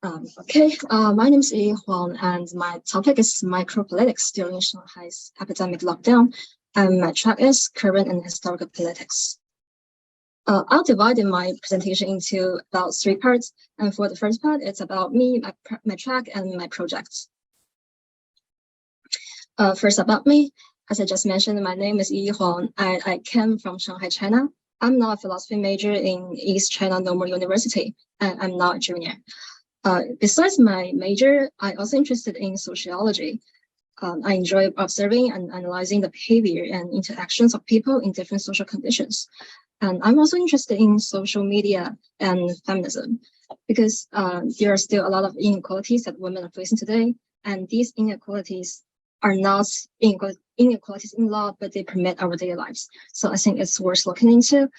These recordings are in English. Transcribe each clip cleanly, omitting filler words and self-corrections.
My name is Huang, and my topic is micropolitics during Shanghai's epidemic lockdown, and my track is current and historical politics. I'll divide my presentation into about 3 parts, and for the first part, it's about me, my track, and my projects. First, about me, as I just mentioned, my name is Yiyi Huang. I came from Shanghai, China. I'm now a philosophy major in East China Normal University, and I'm now a junior. Besides my major, I'm also interested in sociology. I enjoy observing and analyzing the behavior and interactions of people in different social conditions. And I'm also interested in social media and feminism because there are still a lot of inequalities that women are facing today. And these inequalities are not inequalities in law, but they permit our daily lives. So I think it's worth looking into.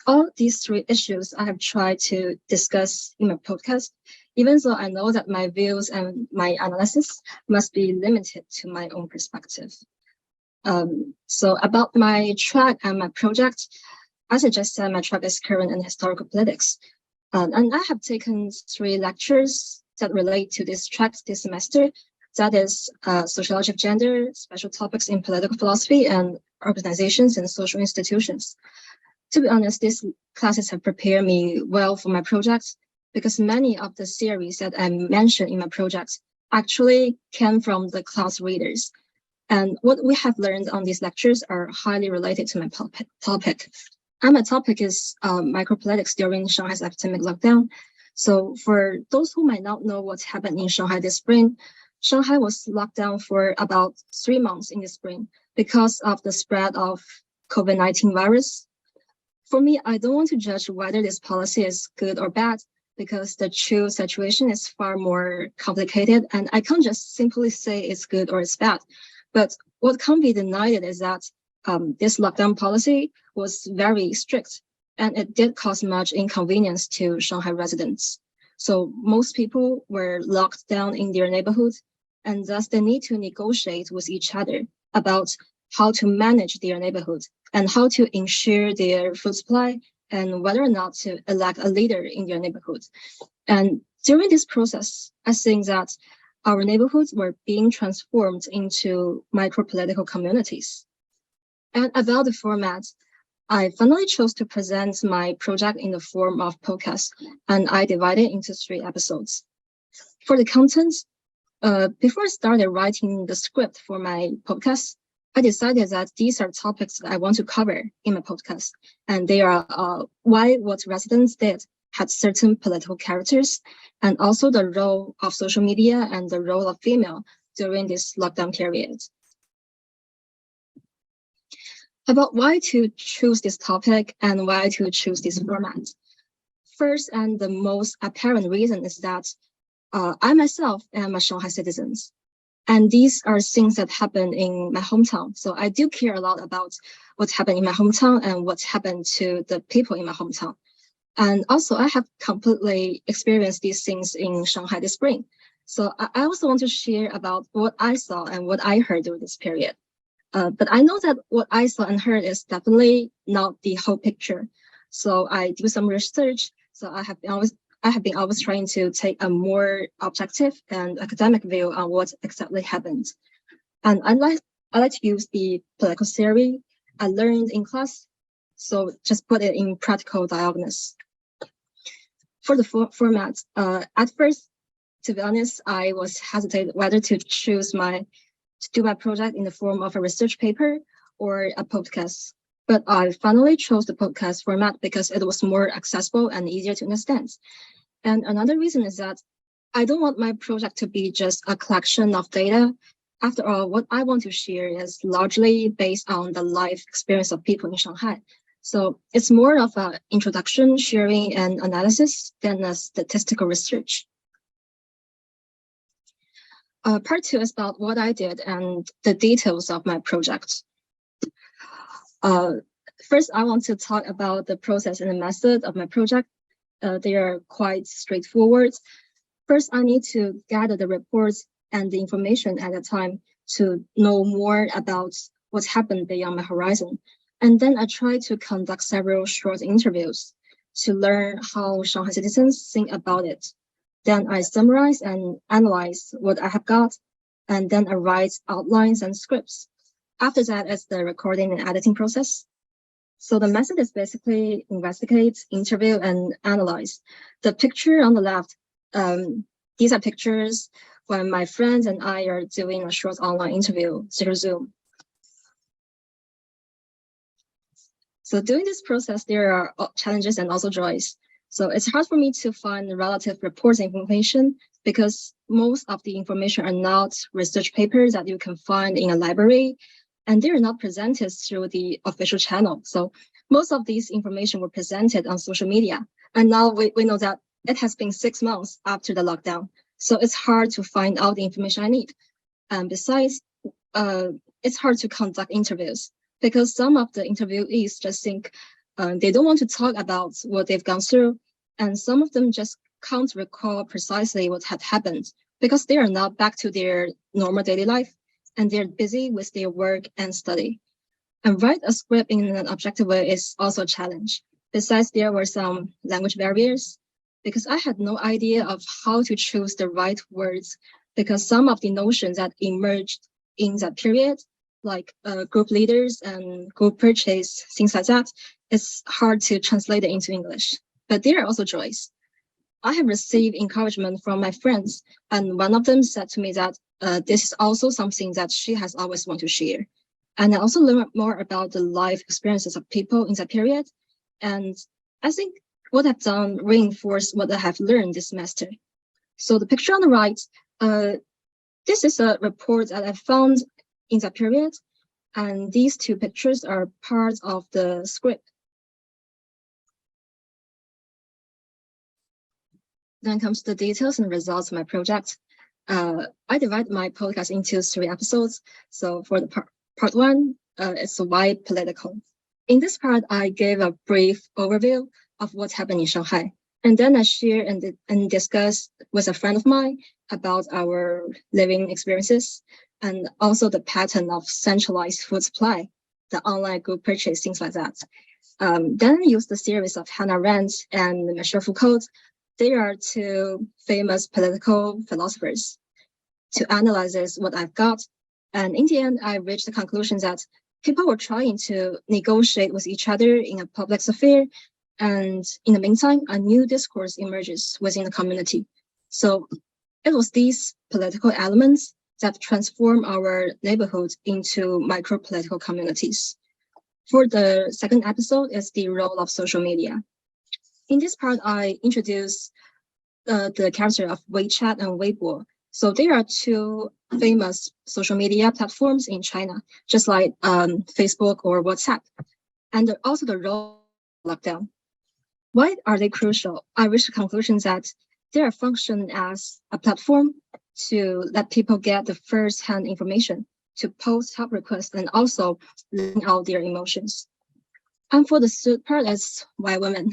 All these 3 issues I have tried to discuss in my podcast, even though I know that my views and my analysis must be limited to my own perspective. So about my track and my project, as I just said, my track is current and historical politics. And I have taken 3 lectures that relate to this track this semester. That is sociology of gender, special topics in political philosophy, and organizations and social institutions. To be honest, these classes have prepared me well for my project because many of the theories that I mentioned in my project actually came from the class readers. And what we have learned on these lectures are highly related to my topic. And my topic is micropolitics during Shanghai's epidemic lockdown. So for those who might not know what happened in Shanghai this spring, Shanghai was locked down for about 3 months in the spring because of the spread of COVID-19 virus. For me, I don't want to judge whether this policy is good or bad because the true situation is far more complicated and I can't just simply say it's good or it's bad. But what can't be denied is that this lockdown policy was very strict and it did cause much inconvenience to Shanghai residents. So most people were locked down in their neighborhoods and thus they need to negotiate with each other about how to manage their neighborhood and how to ensure their food supply and whether or not to elect a leader in their neighborhood. And during this process, I think that our neighborhoods were being transformed into micro-political communities. And about the format, I finally chose to present my project in the form of podcast, and I divided it into 3 episodes. For the content, before I started writing the script for my podcast, I decided that these are topics that I want to cover in my podcast, and they are why what residents did had certain political characters, and also the role of social media and the role of female during this lockdown period. About why to choose this topic and why to choose this format. First, and the most apparent reason is that I myself am a Shanghai citizen. And these are things that happen in my hometown. So I do care a lot about what happened in my hometown and what happened to the people in my hometown. And also I have completely experienced these things in Shanghai this spring. So I also want to share about what I saw and what I heard during this period. But I know that what I saw and heard is definitely not the whole picture. So I do some research. So I have been always trying to take a more objective and academic view on what exactly happened. And I like to use the political theory I learned in class, so just put it in practical diagnosis. For the format, at first, to be honest, I was hesitant whether to do my project in the form of a research paper or a podcast. But I finally chose the podcast format because it was more accessible and easier to understand. And another reason is that I don't want my project to be just a collection of data. After all, what I want to share is largely based on the life experience of people in Shanghai. So it's more of an introduction, sharing, and analysis than a statistical research. Part 2 is about what I did and the details of my project. First, I want to talk about the process and the method of my project. They are quite straightforward. First, I need to gather the reports and the information at a time to know more about what happened beyond my horizon. And then I try to conduct several short interviews to learn how Shanghai citizens think about it. Then I summarize and analyze what I have got, and then I write outlines and scripts. After that, it's the recording and editing process. So the method is basically investigate, interview, and analyze. The picture on the left, these are pictures when my friends and I are doing a short online interview through Zoom. So during this process, there are challenges and also joys. So it's hard for me to find relative reports information because most of the information are not research papers that you can find in a library, and they're not presented through the official channel. So most of these information were presented on social media. And now we know that it has been 6 months after the lockdown. So it's hard to find out the information I need. And besides, it's hard to conduct interviews because some of the interviewees just think they don't want to talk about what they've gone through. And some of them just can't recall precisely what had happened because they are not back to their normal daily life and they're busy with their work and study. And write a script in an objective way is also a challenge. Besides, there were some language barriers because I had no idea of how to choose the right words because some of the notions that emerged in that period, like group leaders and group purchase, things like that, it's hard to translate it into English. But there are also joys. I have received encouragement from my friends, and one of them said to me that this is also something that she has always wanted to share. And I also learned more about the life experiences of people in that period. And I think what I've done reinforced what I have learned this semester. So the picture on the right, this is a report that I found in that period. And these two pictures are part of the script. Then comes the details and results of my project. I divide my podcast into 3 episodes. So for the part 1, it's why political. In this part, I gave a brief overview of what happened in Shanghai. And then I share and discuss with a friend of mine about our living experiences and also the pattern of centralized food supply, the online group purchase, things like that. Then I used the series of Hannah Arendt and Michel Foucault. They are 2 famous political philosophers to analyze what I've got. And in the end, I reached the conclusion that people were trying to negotiate with each other in a public sphere. And in the meantime, a new discourse emerges within the community. So it was these political elements that transform our neighborhood into micro-political communities. For the second episode is the role of social media. In this part, I introduce the character of WeChat and Weibo. So there are 2 famous social media platforms in China, just like Facebook or WhatsApp, and also the role of lockdown. Why are they crucial? I reached the conclusion that they are functioning as a platform to let people get the first-hand information, to post help requests, and also letting out their emotions. And for the third part is why women.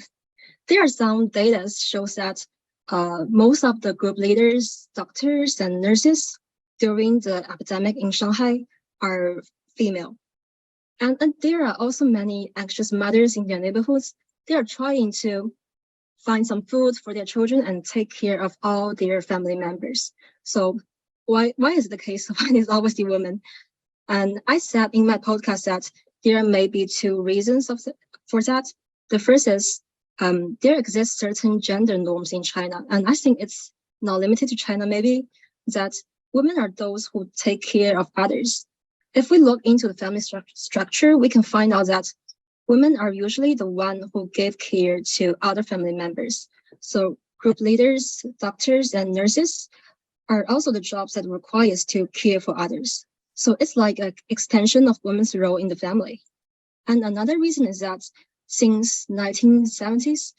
There are some data shows that most of the group leaders, doctors, and nurses during the epidemic in Shanghai are female. And there are also many anxious mothers in their neighborhoods. They are trying to find some food for their children and take care of all their family members. So why is the case? Why is always the woman? And I said in my podcast that there may be 2 reasons for that. The first is there exist certain gender norms in China, and I think it's not limited to China maybe, that women are those who take care of others. If we look into the family structure, we can find out that women are usually the one who give care to other family members. So group leaders, doctors, and nurses are also the jobs that requires to care for others. So it's like an extension of women's role in the family. And another reason is that since 1970s,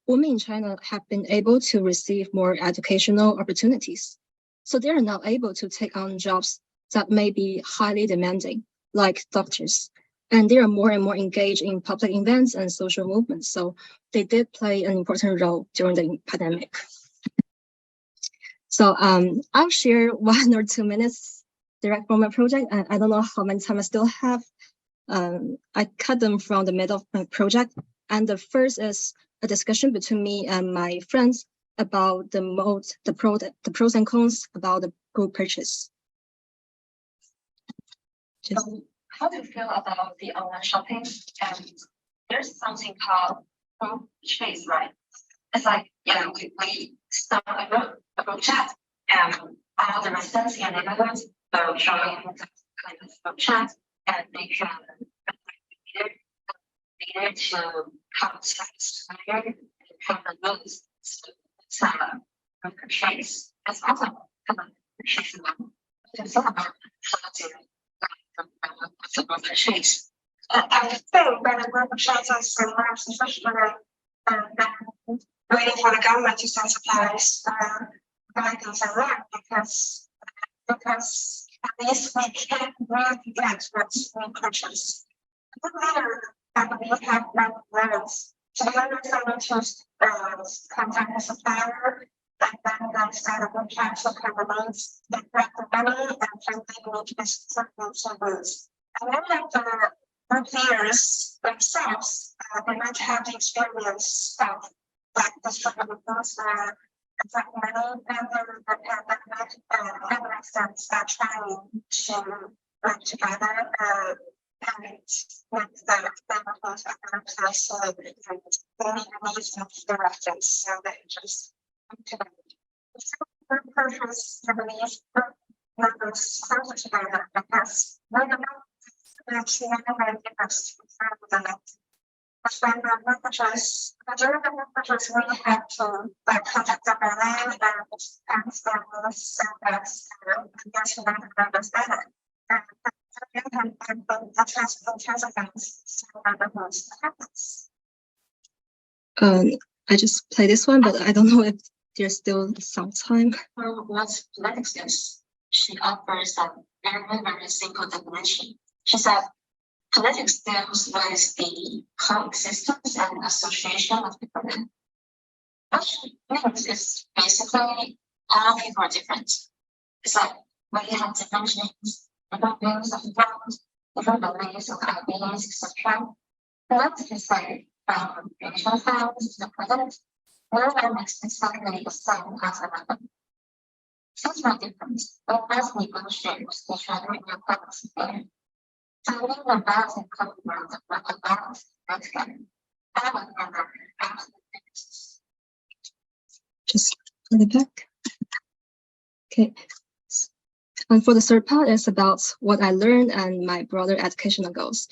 women in China have been able to receive more educational opportunities. So they are now able to take on jobs that may be highly demanding, like doctors. And they are more and more engaged in public events and social movements. So they did play an important role during the pandemic. So I'll share 1 or 2 minutes direct from my project. And I don't know how much time I still have. I cut them from the middle of my project. And the first is a discussion between me and my friends about the pros and cons about the group purchase. How do you feel about the online shopping? And there's something called group purchase, right? It's like, we start a group chat, and all the residents in the neighborhood will join that kind of group chat, and they can leader to contact later and have the notes to sign up for purchase. That's awesome. Purchase them. It's all about how to purchase. I think that the group purchase is especially waiting for the government to send supplies, guidance and work because at least we can really get what we purchase. No matter that we have roads, so we understand to contact the supplier and then they start a group chat for companies that grab the money and frankly need to certain service. And many of the group leaders themselves, they might have the experience of like the struggle with money and other extents are trying to work together and with the neighborhood economics and they need directions so they just come together. The purpose of these workers closer together because we're the actually very different from the when the workers, during the workers, we have to contact the Berlin and ask them so that's yes, we want to understand it. And that's in terms of things, so the most happens. I just play this one, but I don't know if there's still some time. For what politics is, she offers a very simple definition. She said, politics deals with the coexistence and association of people. What she means is basically all people are different. It's like we have different names, different views of the world, different beliefs of ideas, etc. Politics is like from racial families to the present, no one makes exactly the same as another. Since we're different, we must negotiate with each other in a policy way. Finding the balance and complement of what the balance together. I would never absolutely fix. Just put it back. Okay. And for the third part, it's about what I learned and my broader educational goals.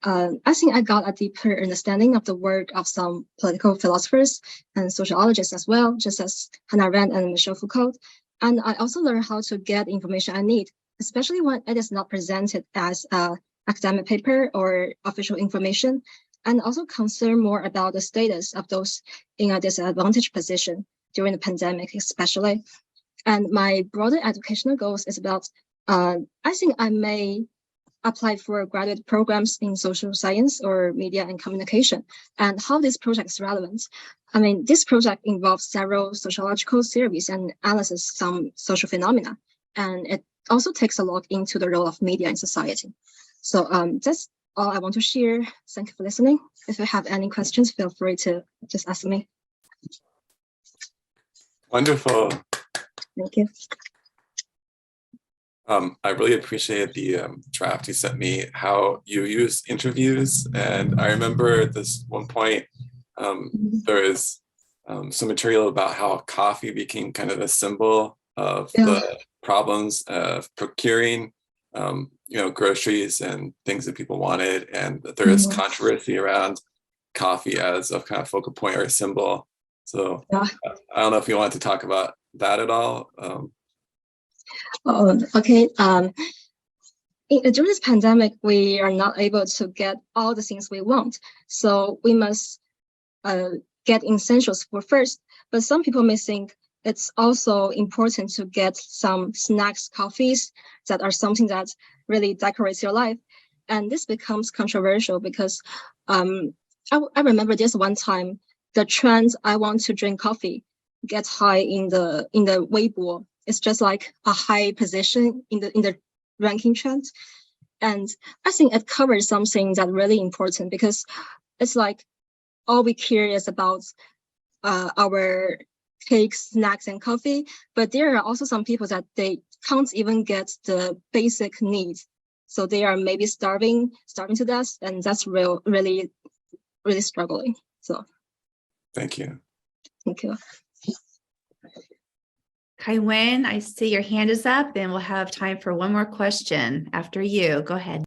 I think I got a deeper understanding of the work of some political philosophers and sociologists as well, just as Hannah Arendt and Michel Foucault. And I also learned how to get information I need, especially when it is not presented as an academic paper or official information, and also concern more about the status of those in a disadvantaged position during the pandemic, especially. And my broader educational goals is about, I think I may apply for graduate programs in social science or media and communication, and how this project is relevant. I mean, this project involves several sociological theories and analysis some social phenomena, and it also takes a look into the role of media in society. So that's all I want to share. Thank you for listening. If you have any questions, feel free to just ask me. Wonderful. Thank you. I really appreciate the draft you sent me, how you use interviews. And I remember at this one point, there is some material about how coffee became kind of a symbol of the problems of procuring, groceries and things that people wanted. And that there is controversy around coffee as a kind of focal point or a symbol. So I don't know if you want to talk about that at all. Okay. During this pandemic, we are not able to get all the things we want. So we must get essentials for first. But some people may think it's also important to get some snacks, coffees that are something that really decorates your life. And this becomes controversial because I remember this one time, the trend I want to drink coffee gets high in the Weibo. It's just like a high position in the ranking trend. And I think it covers something that's really important because it's like all we care is about our cakes, snacks, and coffee. But there are also some people that they can't even get the basic needs. So they are maybe starving to death, and that's really struggling. So Thank you. thank you. Kai-Wen, I see your hand is up, and we'll have time for one more question after you. Go ahead.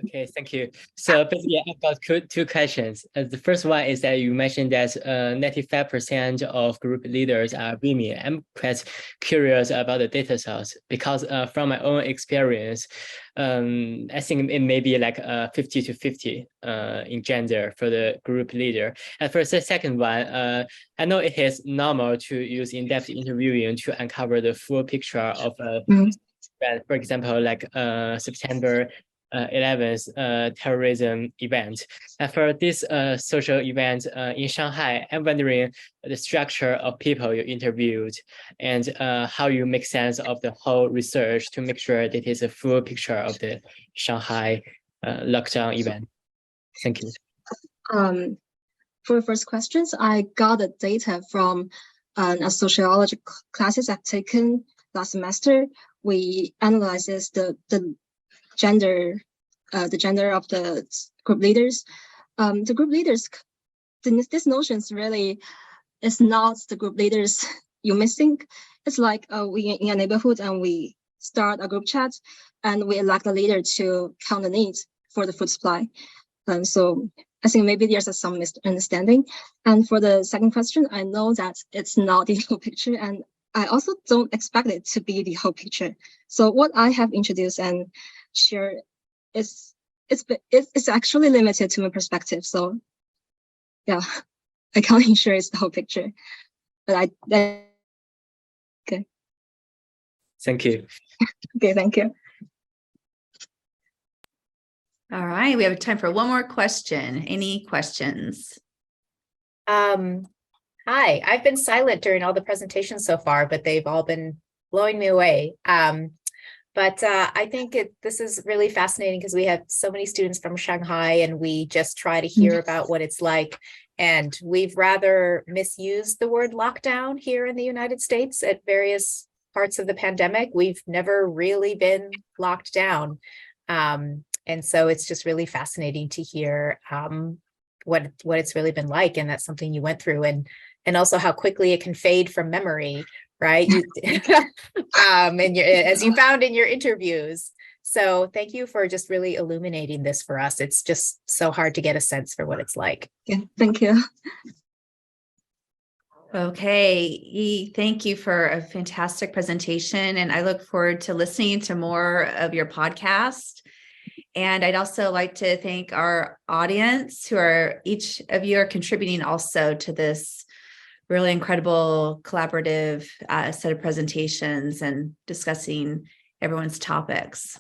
Okay, thank you. So basically, I've got two questions. The first one is that you mentioned that 95% of group leaders are women. I'm quite curious about the data source because from my own experience, I think it may be like 50 to 50 in gender for the group leader. And for the second one, I know it is normal to use in-depth interviewing to uncover the full picture of for example, like September 11th terrorism event. And for this social event in Shanghai, I'm wondering the structure of people you interviewed and how you make sense of the whole research to make sure that it is a full picture of the Shanghai lockdown event. Thank you. For the first questions, I got the data from a sociology classes I've taken last semester. We analyzes the gender of the group leaders. The group leaders, this notion really is not the group leaders you may think. It's like we in a neighborhood and we start a group chat and we elect a leader to count the needs for the food supply. And so I think maybe there's some misunderstanding. And for the second question, I know that it's not the whole picture, and I also don't expect it to be the whole picture. So what I have introduced and shared is it's actually limited to my perspective. So yeah, I can't ensure it's the whole picture. But okay. Thank you. Okay, thank you. All right, we have time for one more question. Any questions? Hi, I've been silent during all the presentations so far, but they've all been blowing me away. But I think this is really fascinating because we have so many students from Shanghai and we just try to hear about what it's like. And we've rather misused the word lockdown here in the United States at various parts of the pandemic. We've never really been locked down. And so it's just really fascinating to hear what it's really been like. And that's something you went through, and also how quickly it can fade from memory, right? And as you found in your interviews. So thank you for just really illuminating this for us. It's just so hard to get a sense for what it's like. Yeah, thank you. Okay, Yi, thank you for a fantastic presentation, and I look forward to listening to more of your podcast. And I'd also like to thank our audience each of you are contributing also to this really incredible collaborative set of presentations and discussing everyone's topics.